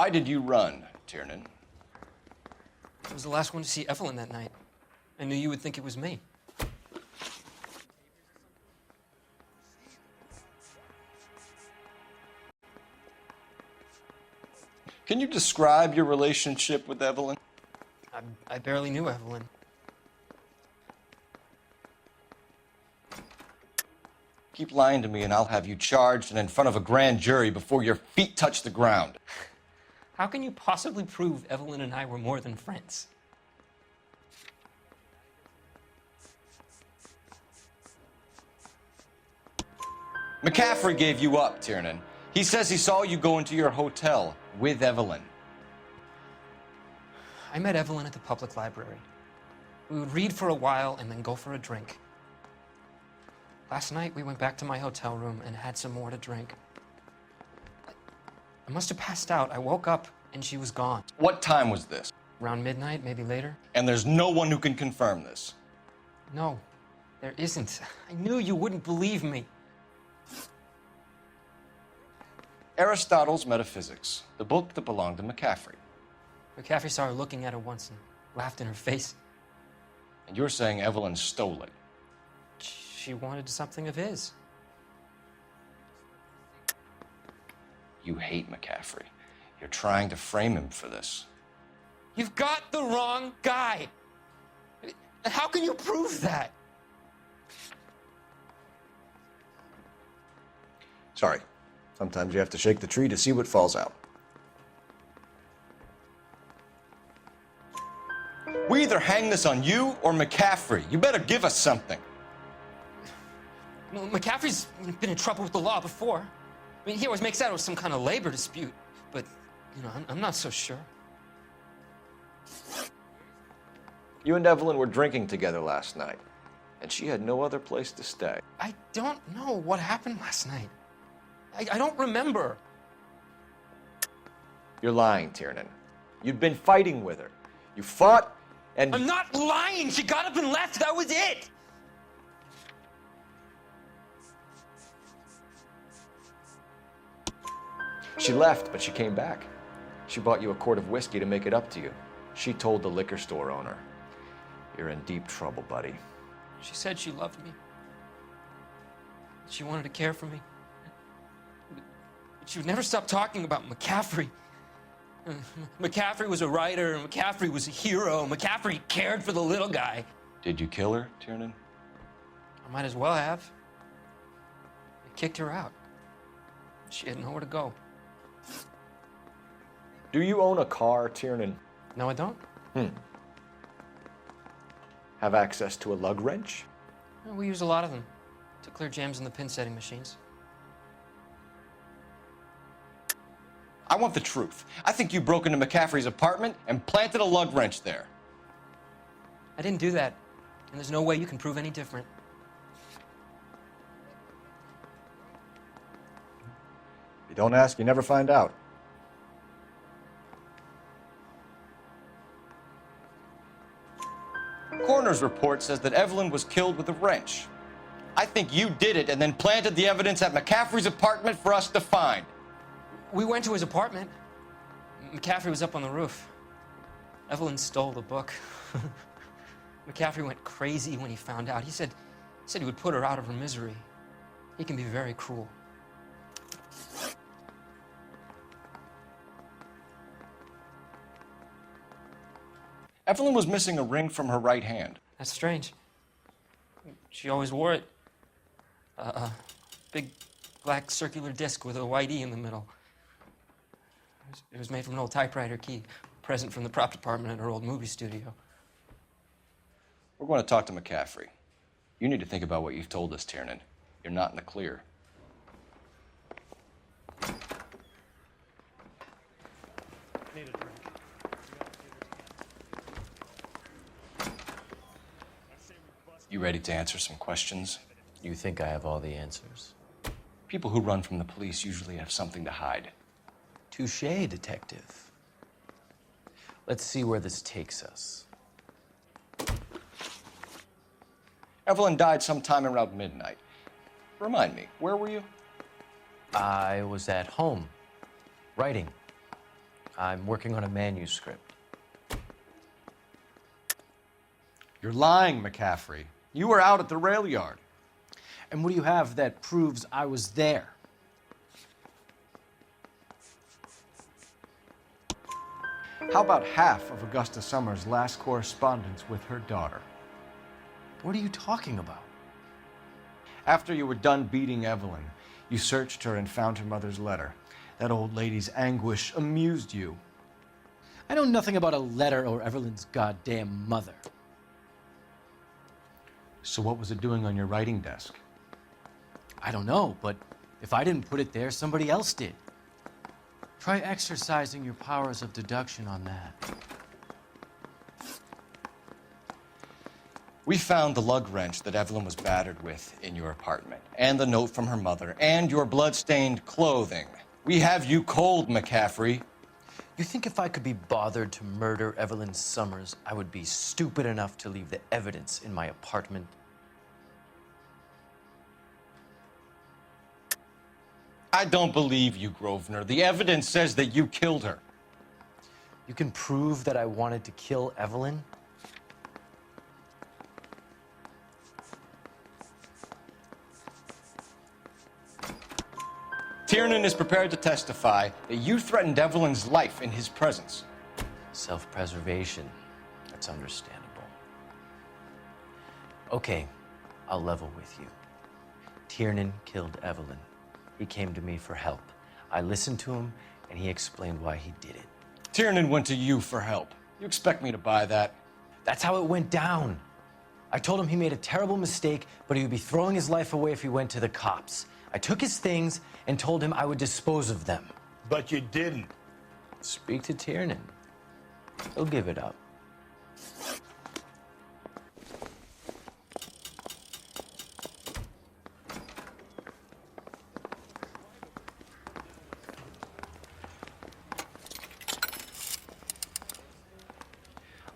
Why did you run, Tiernan? I was the last one to see Evelyn that night. I knew you would think it was me. Can you describe your relationship with Evelyn? I barely knew Evelyn. Keep lying to me and I'll have you charged and in front of a grand jury before your feet touch the ground. How can you possibly prove Evelyn and I were more than friends? McCaffrey gave you up, Tiernan. He says he saw you go into your hotel with Evelyn. I met Evelyn at the public library. We would read for a while and then go for a drink. Last night, we went back to my hotel room and had some more to drink. I must have passed out. I woke up and she was gone. What time was this? Around midnight, maybe later. And there's no one who can confirm this. No, there isn't. I knew you wouldn't believe me. Aristotle's Metaphysics, the book that belonged to McCaffrey. McCaffrey saw her looking at it once and laughed in her face. And you're saying Evelyn stole it. She wanted something of his. You hate McCaffrey. You're trying to frame him for this. You've got the wrong guy. How can you prove that? Sorry. Sometimes you have to shake the tree to see what falls out. We either hang this on you or McCaffrey. You better give us something. Well, McCaffrey's been in trouble with the law before. I mean, he always makes out it was some kind of labor dispute, but, you know, I'm not so sure. You and Evelyn were drinking together last night, and she had no other place to stay. I don't know what happened last night. I don't remember. You're lying, Tiernan. You'd been fighting with her. You fought, and... I'm not lying! She got up and left, that was it! She left, but she came back. She bought you a quart of whiskey to make it up to you. She told the liquor store owner. You're in deep trouble, buddy. She said she loved me. She wanted to care for me. But she would never stop talking about McCaffrey. McCaffrey was a writer, McCaffrey was a hero, McCaffrey cared for the little guy. Did you kill her, Tiernan? I might as well have. I kicked her out. She had nowhere to go. Do you own a car, Tiernan? No, I don't. Have access to a lug wrench? We use a lot of them to clear jams in the pin setting machines. I want the truth. I think you broke into McCaffrey's apartment and planted a lug wrench there. I didn't do that, and there's no way you can prove any different. If you don't ask, you never find out. Coroner's report says that Evelyn was killed with a wrench. I think you did it and then planted the evidence at McCaffrey's apartment for us to find. We went to his apartment. McCaffrey was up on the roof. Evelyn stole the book. McCaffrey went crazy when he found out. He said he would put her out of her misery. He can be very cruel. Evelyn was missing a ring from her right hand. That's strange. She always wore it. A big black circular disc with a white E in the middle. It was made from an old typewriter key, present from the prop department at her old movie studio. We're going to talk to McCaffrey. You need to think about what you've told us, Tiernan. You're not in the clear. Need a drink. You ready to answer some questions? You think I have all the answers? People who run from the police usually have something to hide. Touché, detective. Let's see where this takes us. Evelyn died sometime around midnight. Remind me, where were you? I was at home, writing. I'm working on a manuscript. You're lying, McCaffrey. You were out at the rail yard. And what do you have that proves I was there? How about half of Augusta Summers' last correspondence with her daughter? What are you talking about? After you were done beating Evelyn, you searched her and found her mother's letter. That old lady's anguish amused you. I know nothing about a letter or Evelyn's goddamn mother. So what was it doing on your writing desk? I don't know, but if I didn't put it there, somebody else did. Try exercising your powers of deduction on that. We found the lug wrench that Evelyn was battered with in your apartment, and the note from her mother, and your blood-stained clothing. We have you cold, McCaffrey. You think if I could be bothered to murder Evelyn Summers, I would be stupid enough to leave the evidence in my apartment? I don't believe you, Grosvenor. The evidence says that you killed her. You can prove that I wanted to kill Evelyn? Tiernan is prepared to testify that you threatened Evelyn's life in his presence. Self-preservation. That's understandable. Okay, I'll level with you. Tiernan killed Evelyn. He came to me for help. I listened to him, and he explained why he did it. Tiernan went to you for help. You expect me to buy that? That's how it went down. I told him he made a terrible mistake, but he would be throwing his life away if he went to the cops. I took his things and told him I would dispose of them. But you didn't. Speak to Tiernan. He'll give it up.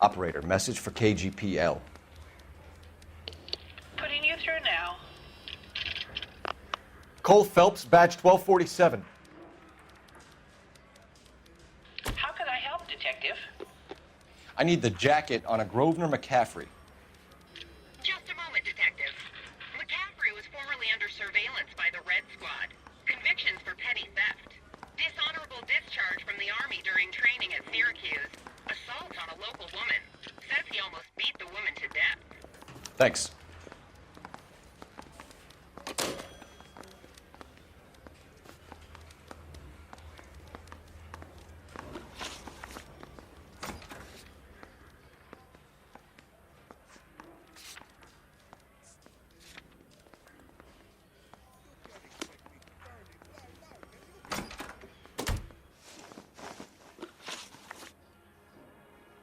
Operator, message for KGPL. Putting you through now. Cole Phelps, badge 1247. How can I help, Detective? I need the jacket on a Grosvenor McCaffrey. Just a moment, Detective. McCaffrey was formerly under surveillance by the Red Squad. Convictions for petty theft. Dishonorable discharge from the Army during training at Syracuse. Assault on a local woman. Says he almost beat the woman to death. Thanks.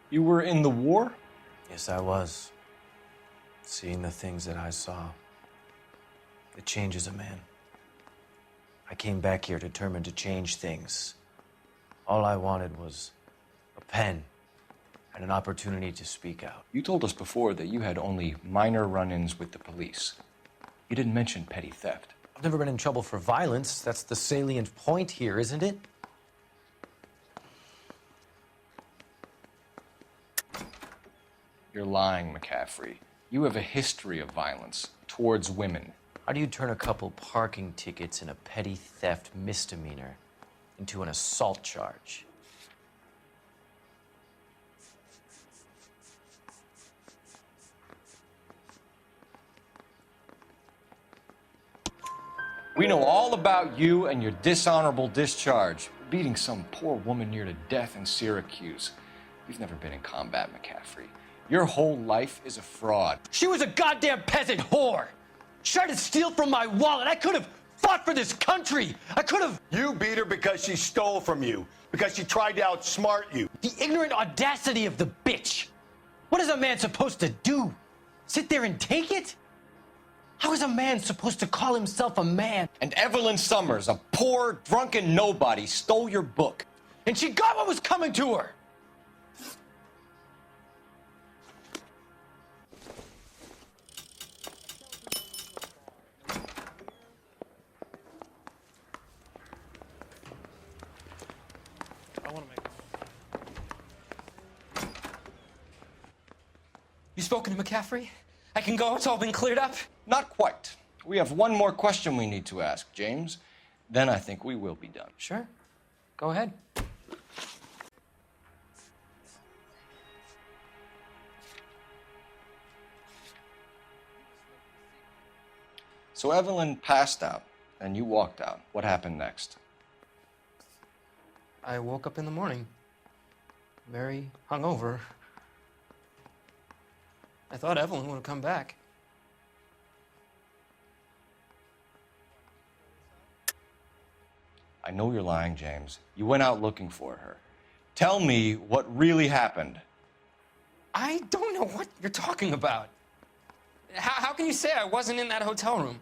You were in the war? Yes, I was. Seeing the things that I saw, it changes a man. I came back here determined to change things. All I wanted was a pen and an opportunity to speak out. You told us before that you had only minor run-ins with the police. You didn't mention petty theft. I've never been in trouble for violence. That's the salient point here, isn't it? You're lying, McCaffrey. You have a history of violence towards women. How do you turn a couple parking tickets and a petty theft misdemeanor into an assault charge? We know all about you and your dishonorable discharge, beating some poor woman near to death in Syracuse. You've never been in combat, McCaffrey. Your whole life is a fraud. She was a goddamn peasant whore! She tried to steal from my wallet. I could have fought for this country. I could have. You beat her because she stole from you, because she tried to outsmart you. The ignorant audacity of the bitch. What is a man supposed to do? Sit there and take it? How is a man supposed to call himself a man? And Evelyn Summers, a poor, drunken nobody, stole your book. And she got what was coming to her. I want to make You spoken to McCaffrey? I can go, it's all been cleared up? Not quite. We have one more question we need to ask, James. Then I think we will be done. Sure. Go ahead. So Evelyn passed out, and you walked out. What happened next? I woke up in the morning, very hungover. I thought Evelyn would have come back. I know you're lying, James. You went out looking for her. Tell me what really happened. I don't know what you're talking about. How can you say I wasn't in that hotel room?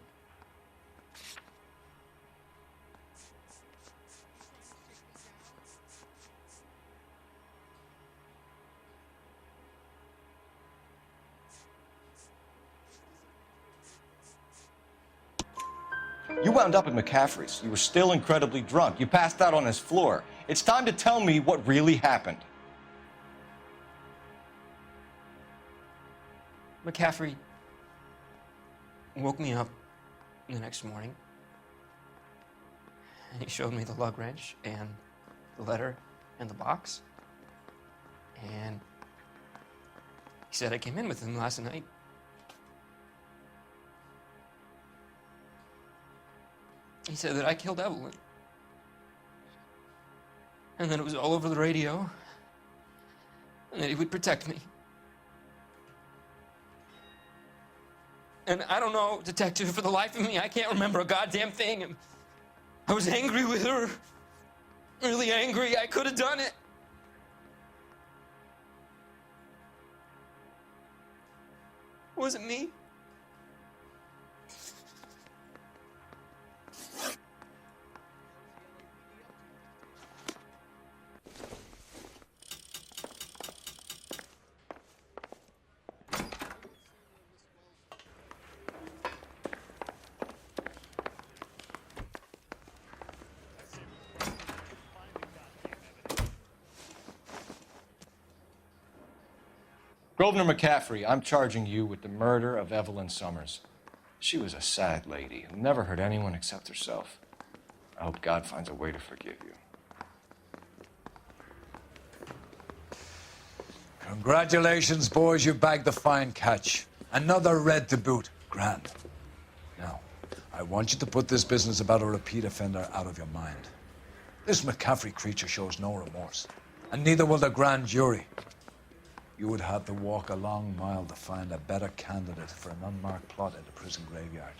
You wound up at McCaffrey's. You were still incredibly drunk. You passed out on his floor. It's time to tell me what really happened. McCaffrey woke me up the next morning, and he showed me the lug wrench and the letter and the box. And he said I came in with him last night. He said that I killed Evelyn. And that it was all over the radio. And that he would protect me. And I don't know, detective, for the life of me, I can't remember a goddamn thing. And I was angry with her. Really angry. I could have done it. It wasn't me. Grosvenor McCaffrey, I'm charging you with the murder of Evelyn Summers. She was a sad lady who never hurt anyone except herself. I hope God finds a way to forgive you. Congratulations, boys. You bagged the fine catch. Another red to boot. Grand. Now, I want you to put this business about a repeat offender out of your mind. This McCaffrey creature shows no remorse, and neither will the grand jury. You would have to walk a long mile to find a better candidate for an unmarked plot at the prison graveyard.